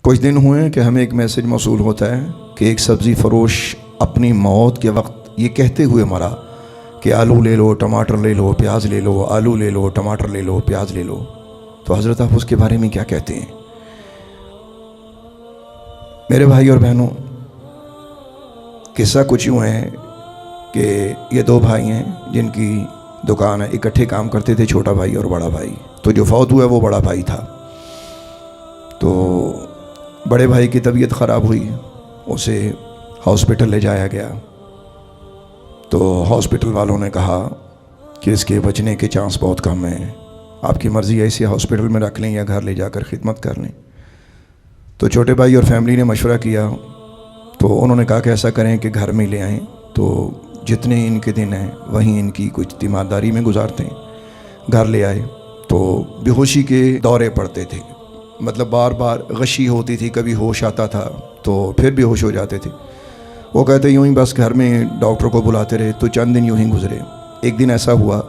کچھ دن ہوئے ہیں کہ ہمیں ایک میسج موصول ہوتا ہے کہ ایک سبزی فروش اپنی موت کے وقت یہ کہتے ہوئے مرا کہ آلو لے لو، ٹماٹر لے لو، پیاز لے لو، آلو لے لو، ٹماٹر لے لو، پیاز لے لو۔ تو حضرت آپ اس کے بارے میں کیا کہتے ہیں؟ میرے بھائی اور بہنوں، قصہ کچھ یوں ہے کہ یہ دو بھائی ہیں جن کی دکان ہے، اکٹھے کام کرتے تھے، چھوٹا بھائی اور بڑا بھائی۔ تو جو فوت ہوا وہ بڑا بھائی تھا۔ تو بڑے بھائی کی طبیعت خراب ہوئی، اسے ہاسپٹل لے جایا گیا۔ تو ہاسپٹل والوں نے کہا کہ اس کے بچنے کے چانس بہت کم ہیں، آپ کی مرضی ہے اسے ہاسپٹل میں رکھ لیں یا گھر لے جا کر خدمت کر لیں۔ تو چھوٹے بھائی اور فیملی نے مشورہ کیا، تو انہوں نے کہا کہ ایسا کریں کہ گھر میں لے آئیں، تو جتنے ان کے دن ہیں وہیں ان کی کچھ تیمارداری میں گزارتے ہیں۔ گھر لے آئے تو بے ہوشی کے دورے پڑتے تھے، مطلب بار بار غشی ہوتی تھی، کبھی ہوش آتا تھا تو پھر بے ہوش ہو جاتے تھے۔ وہ کہتے یوں ہی بس گھر میں ڈاکٹر کو بلاتے رہے، تو چند دن یوں ہی گزرے۔ ایک دن ایسا ہوا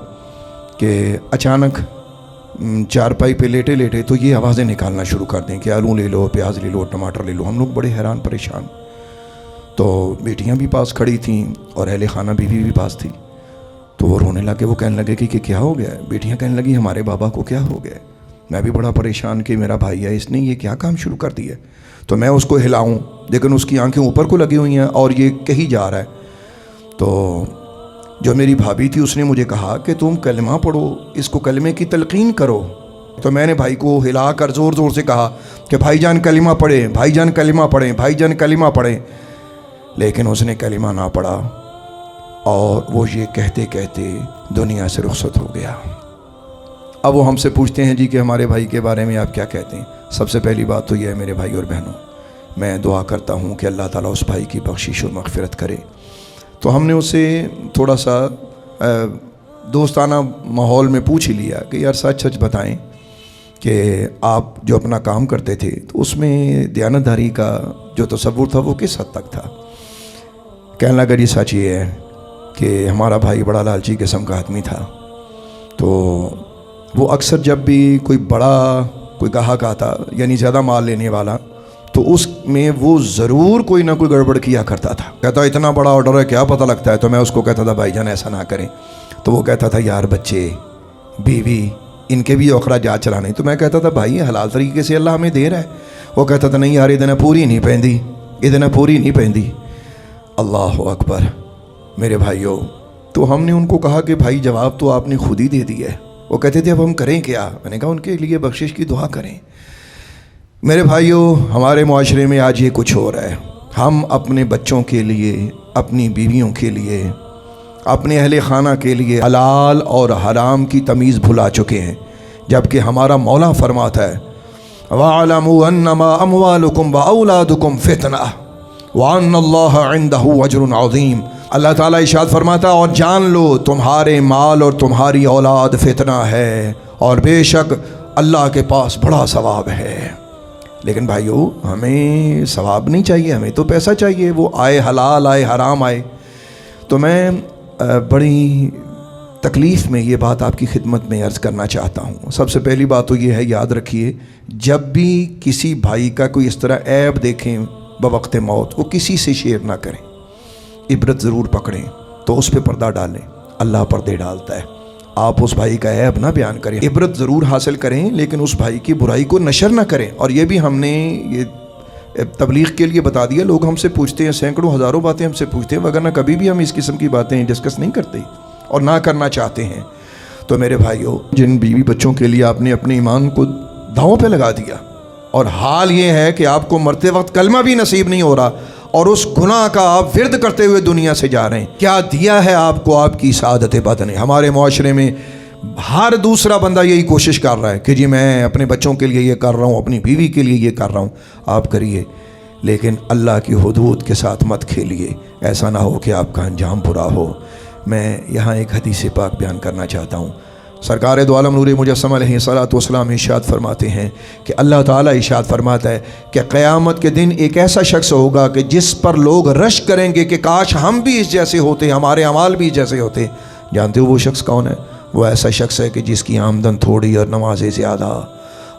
کہ اچانک چارپائی پہ لیٹے لیٹے تو یہ آوازیں نکالنا شروع کر دیں کہ آلو لے لو، پیاز لے لو، ٹماٹر لے لو۔ ہم لوگ بڑے حیران پریشان۔ تو بیٹیاں بھی پاس کھڑی تھیں اور اہل خانہ بیوی بھی پاس تھی۔ تو وہ رونے لگے، وہ کہنے لگے کہ کیا ہو گیا ہے؟ بیٹیاں کہنے لگی ہمارے بابا کو کیا ہو گیا ہے؟ میں بھی بڑا پریشان کہ میرا بھائی ہے، اس نے یہ کیا کام شروع کر دیا ہے؟ تو میں اس کو ہلاؤں لیکن اس کی آنکھیں اوپر کو لگی ہوئی ہیں اور یہ کہیں جا رہا ہے۔ تو جو میری بھابھی تھی اس نے مجھے کہا کہ تم کلمہ پڑھو، اس کو کلمے کی تلقین کرو۔ تو میں نے بھائی کو ہلا کر زور زور سے کہا کہ بھائی جان کلمہ پڑھیں، بھائی جان کلمہ پڑھیں، بھائی جان کلمہ پڑھیں، لیکن اس نے کلمہ نہ پڑھا اور وہ یہ کہتے کہتے دنیا سے رخصت ہو گیا۔ اب وہ ہم سے پوچھتے ہیں جی کہ ہمارے بھائی کے بارے میں آپ کیا کہتے ہیں؟ سب سے پہلی بات تو یہ ہے میرے بھائی اور بہنوں، میں دعا کرتا ہوں کہ اللہ تعالیٰ اس بھائی کی بخشش و مغفرت کرے۔ تو ہم نے اس سے تھوڑا سا دوستانہ ماحول میں پوچھ ہی لیا کہ یار سچ سچ بتائیں کہ آپ جو اپنا کام کرتے تھے تو اس میں دیانتداری کا جو تصور تھا وہ کس حد تک تھا؟ کہنے لگا جی سچ یہ ہے کہ ہمارا بھائی بڑا لالچی قسم کا آدمی تھا۔ تو وہ اکثر جب بھی کوئی گاہک آتا یعنی زیادہ مال لینے والا تو اس میں وہ ضرور کوئی نہ کوئی گڑبڑ کیا کرتا تھا۔ کہتا اتنا بڑا آرڈر ہے کیا پتہ لگتا ہے؟ تو میں اس کو کہتا تھا بھائی جان ایسا نہ کریں۔ تو وہ کہتا تھا یار بچے بیوی ان کے بھی اخراجات چلانے۔ تو میں کہتا تھا بھائی حلال طریقے سے اللہ ہمیں دے رہا ہے۔ وہ کہتا تھا نہیں یار ادنا پوری نہیں پہندی، ادنا پوری نہیں پہندی۔ اللہ اکبر میرے بھائیوں، تو ہم نے ان کو کہا کہ بھائی جواب تو آپ نے خود ہی دے دیا ہے۔ وہ کہتے تھے اب ہم کریں کیا؟ میں نے کہا ان کے لیے بخشش کی دعا کریں۔ میرے بھائیوں، ہمارے معاشرے میں آج یہ کچھ ہو رہا ہے، ہم اپنے بچوں کے لیے، اپنی بیویوں کے لیے، اپنے اہل خانہ کے لیے حلال اور حرام کی تمیز بھلا چکے ہیں، جبکہ ہمارا مولا فرماتا ہے وَاعْلَمُوا أَنَّمَا أَمْوَالُكُمْ وَأَوْلَادُكُمْ فِتْنَةٌ وَأَنَّ اللَّهَ عِنْدَهُ أَجْرٌ عَظِيمٌ۔ اللہ تعالیٰ ارشاد فرماتا ہے اور جان لو تمہارے مال اور تمہاری اولاد فتنہ ہے اور بے شک اللہ کے پاس بڑا ثواب ہے۔ لیکن بھائیو ہمیں ثواب نہیں چاہیے، ہمیں تو پیسہ چاہیے، وہ آئے حلال آئے حرام آئے۔ تو میں بڑی تکلیف میں یہ بات آپ کی خدمت میں عرض کرنا چاہتا ہوں۔ سب سے پہلی بات تو یہ ہے، یاد رکھیے جب بھی کسی بھائی کا کوئی اس طرح عیب دیکھیں بوقت موت، وہ کسی سے شیئر نہ کریں، عبرت ضرور پکڑیں تو اس پہ پردہ ڈالیں، اللہ پردے ڈالتا ہے۔ آپ اس بھائی کا عیب نہ بیان کریں، عبرت ضرور حاصل کریں لیکن اس بھائی کی برائی کو نشر نہ کریں۔ اور یہ بھی ہم نے یہ تبلیغ کے لیے بتا دیا، لوگ ہم سے پوچھتے ہیں، سینکڑوں ہزاروں باتیں ہم سے پوچھتے ہیں، وگرنہ کبھی بھی ہم اس قسم کی باتیں ڈسکس نہیں کرتے اور نہ کرنا چاہتے ہیں۔ تو میرے بھائیوں، جن بیوی بچوں کے لیے آپ نے اپنے ایمان کو داؤں پہ لگا دیا اور حال یہ ہے کہ آپ کو مرتے وقت کلمہ بھی نصیب نہیں ہو رہا اور اس گناہ کا آپ ورد کرتے ہوئے دنیا سے جا رہے ہیں، کیا دیا ہے آپ کو آپ کی سعادت بدن؟ ہمارے معاشرے میں ہر دوسرا بندہ یہی کوشش کر رہا ہے کہ جی میں اپنے بچوں کے لیے یہ کر رہا ہوں، اپنی بیوی کے لیے یہ کر رہا ہوں۔ آپ کریے لیکن اللہ کی حدود کے ساتھ مت کھیلیے، ایسا نہ ہو کہ آپ کا انجام برا ہو۔ میں یہاں ایک حدیث پاک بیان کرنا چاہتا ہوں۔ سرکار دو عالم نور مجسم علیہ الصلوۃ والسلام ارشاد فرماتے ہیں کہ اللہ تعالیٰ ارشاد فرماتا ہے کہ قیامت کے دن ایک ایسا شخص ہوگا کہ جس پر لوگ رش کریں گے کہ کاش ہم بھی اس جیسے ہوتے، ہمارے اعمال بھی اس جیسے ہوتے۔ جانتے ہو وہ شخص کون ہے؟ وہ ایسا شخص ہے کہ جس کی آمدن تھوڑی اور نمازیں زیادہ،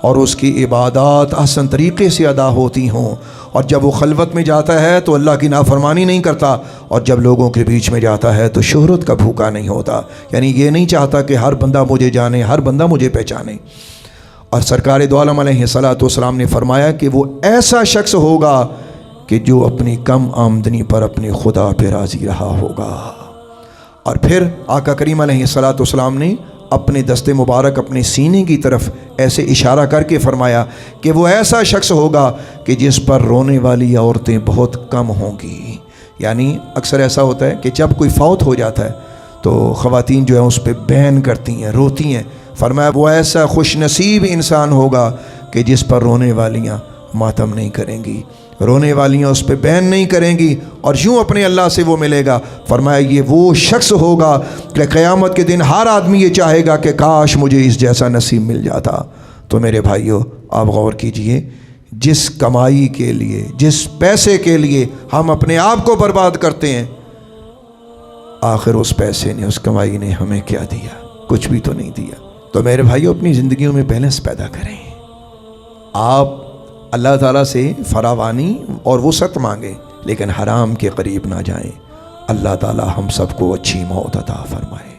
اور اس کی عبادات احسن طریقے سے ادا ہوتی ہوں، اور جب وہ خلوت میں جاتا ہے تو اللہ کی نافرمانی نہیں کرتا، اور جب لوگوں کے بیچ میں جاتا ہے تو شہرت کا بھوکا نہیں ہوتا، یعنی یہ نہیں چاہتا کہ ہر بندہ مجھے جانے، ہر بندہ مجھے پہچانے۔ اور سرکار دو عالم علیہ الصلوۃ والسلام نے فرمایا کہ وہ ایسا شخص ہوگا کہ جو اپنی کم آمدنی پر اپنے خدا پہ راضی رہا ہوگا۔ اور پھر آقا کریم علیہ الصلوۃ والسلام نے اپنے دست مبارک اپنے سینے کی طرف ایسے اشارہ کر کے فرمایا کہ وہ ایسا شخص ہوگا کہ جس پر رونے والی عورتیں بہت کم ہوں گی۔ یعنی اکثر ایسا ہوتا ہے کہ جب کوئی فوت ہو جاتا ہے تو خواتین جو ہیں اس پہ بین کرتی ہیں، روتی ہیں۔ فرمایا وہ ایسا خوش نصیب انسان ہوگا کہ جس پر رونے والیاں ماتم نہیں کریں گی، رونے والیاں اس پہ بین نہیں کریں گی، اور یوں اپنے اللہ سے وہ ملے گا۔ فرمایا یہ وہ شخص ہوگا کہ قیامت کے دن ہر آدمی یہ چاہے گا کہ کاش مجھے اس جیسا نصیب مل جاتا۔ تو میرے بھائیو، آپ غور کیجئے، جس کمائی کے لیے، جس پیسے کے لیے ہم اپنے آپ کو برباد کرتے ہیں، آخر اس پیسے نے، اس کمائی نے ہمیں کیا دیا؟ کچھ بھی تو نہیں دیا۔ تو میرے بھائیو، اپنی زندگیوں میں بیلنس پیدا کریں۔ آپ اللہ تعالیٰ سے فراوانی اور وسعت مانگیں، لیکن حرام کے قریب نہ جائیں۔ اللہ تعالیٰ ہم سب کو اچھی موت عطا فرمائے۔